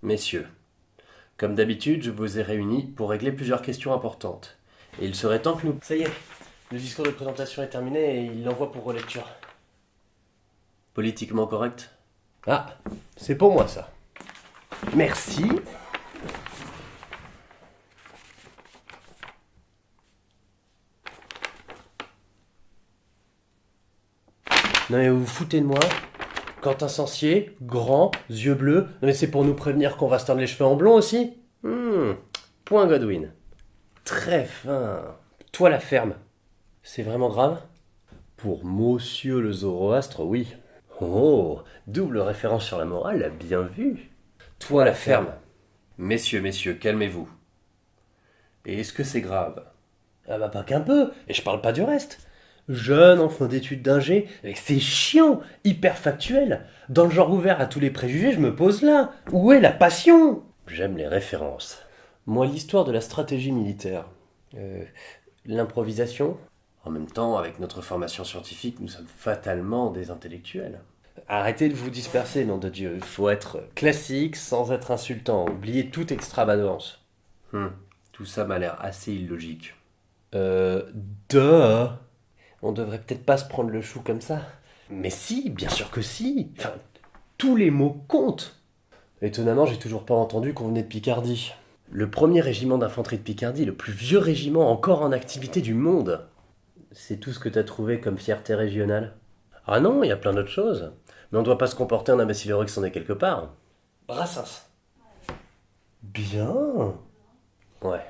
Messieurs, comme d'habitude, je vous ai réunis pour régler plusieurs questions importantes. Et il serait temps que nous... Ça y est, le discours de présentation est terminé et il l'envoie pour relecture. Politiquement correct? Ah, c'est pour moi ça. Merci. Non mais vous vous foutez de moi? Quentin Censier, grand, yeux bleus. Non mais c'est pour nous prévenir qu'on va se teindre les cheveux en blond aussi? Point Godwin. Très fin. Toi la ferme. C'est vraiment grave? Pour Monsieur le Zoroastre, oui. Oh, double référence sur la morale, bien vu. Toi la ferme. Messieurs, calmez-vous. Et est-ce que c'est grave? Ah bah pas qu'un peu, et je parle pas du reste. Jeune, en fin d'études d'ingé, c'est chiant, hyper factuel. Dans le genre ouvert à tous les préjugés, je me pose là. Où est la passion? J'aime les références. Moi, l'histoire de la stratégie militaire. L'improvisation. En même temps, avec notre formation scientifique, nous sommes fatalement des intellectuels. Arrêtez de vous disperser, nom de Dieu. Il faut être classique sans être insultant. Oubliez toute extravagance. Tout ça m'a l'air assez illogique. Duh. On devrait peut-être pas se prendre le chou comme ça. Mais si, bien sûr que si. Enfin, tous les mots comptent. Étonnamment, j'ai toujours pas entendu qu'on venait de Picardie. Le premier régiment d'infanterie de Picardie, le plus vieux régiment encore en activité du monde. C'est tout ce que t'as trouvé comme fierté régionale? Ah non, il y a plein d'autres choses. Mais on doit pas se comporter en imbécile heureux que c'en est quelque part. Brassens. Bien. Ouais,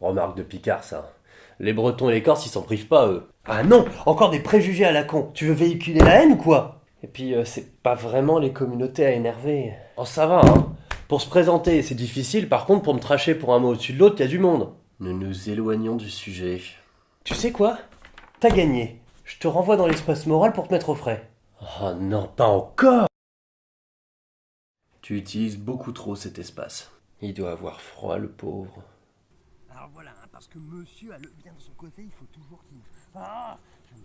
remarque de Picard ça. Les Bretons et les Corses, ils s'en privent pas, eux. Ah non, encore des préjugés à la con. Tu veux véhiculer la haine ou quoi? Et puis, c'est pas vraiment les communautés à énerver. Oh ça va, hein. Pour se présenter, c'est difficile. Par contre, pour me tracher pour un mot au-dessus de l'autre, il y a du monde. Nous nous éloignons du sujet. Tu sais quoi? T'as gagné. Je te renvoie dans l'espace moral pour te mettre au frais. Oh non, pas encore! Tu utilises beaucoup trop cet espace. Il doit avoir froid, le pauvre. Alors voilà, hein, parce que monsieur a le bien de son côté, il faut toujours qu'il... Ah, ça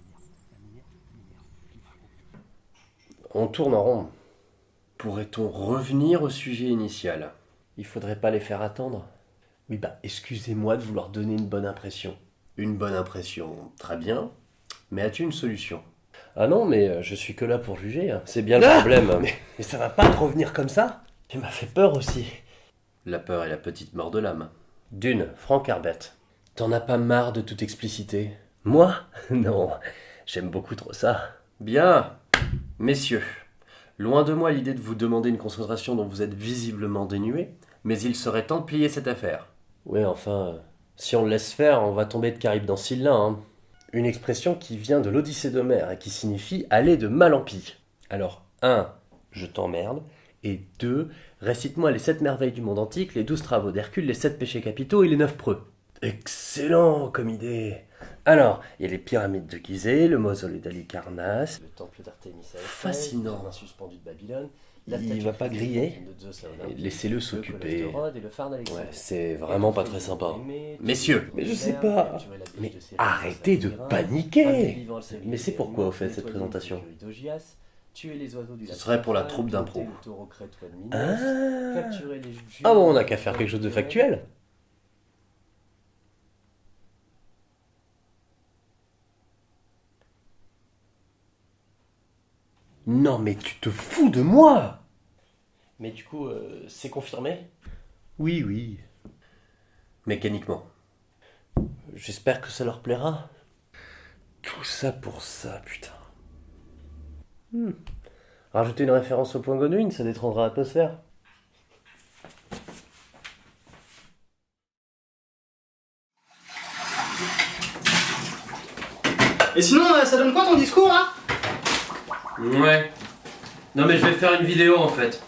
m'énerve. On tourne en rond. Pourrait-on revenir au sujet initial? Il faudrait pas les faire attendre. Oui bah, excusez-moi de vouloir donner une bonne impression. Une bonne impression, très bien. Mais as-tu une solution? Ah non, mais je suis que là pour juger. Hein. C'est bien le problème. Mais ça va pas te revenir comme ça? Tu m'as fait peur aussi. La peur est la petite mort de l'âme. D'une, Franck Herbert. T'en as pas marre de toute expliciter? Moi? Non, j'aime beaucoup trop ça. Bien. Messieurs, loin de moi l'idée de vous demander une concentration dont vous êtes visiblement dénués, mais il serait temps de plier cette affaire. Oui, enfin, si on le laisse faire, on va tomber de Caraïbes dans Scylla, hein. Une expression qui vient de l'Odyssée d'Homère et qui signifie aller de mal en pis. Alors, 1, je t'emmerde, et 2, récite-moi les 7 merveilles du monde antique, les 12 travaux d'Hercule, les 7 péchés capitaux et les 9 preux. Excellent comme idée. Alors, il y a les pyramides de Gizeh, le mausolée d'Halicarnasse, Le temple d'Artémis à Éphèse, Fascinant. le jardin suspendu de Babylone, Il va pas griller? de Zeus à Olympie, Laissez-le le s'occuper. colosse de Rhodes et le phare d'Alexandrie. Ouais, c'est vraiment pas très sympa. Messieurs, Mais je sais pas. Mais arrêtez de paniquer. Mais c'est pourquoi, au fait, cette présentation? Ce serait pour la troupe d'impro. Ah bon, on n'a qu'à faire quelque chose de factuel. Non mais tu te fous de moi! Mais du coup, c'est confirmé? Oui. Mécaniquement. J'espère que ça leur plaira. Tout ça pour ça, putain. Rajouter une référence au point Godwin, ça détendra l'atmosphère. Et sinon, ça donne quoi ton discours là? Ouais. Non mais je vais faire une vidéo en fait.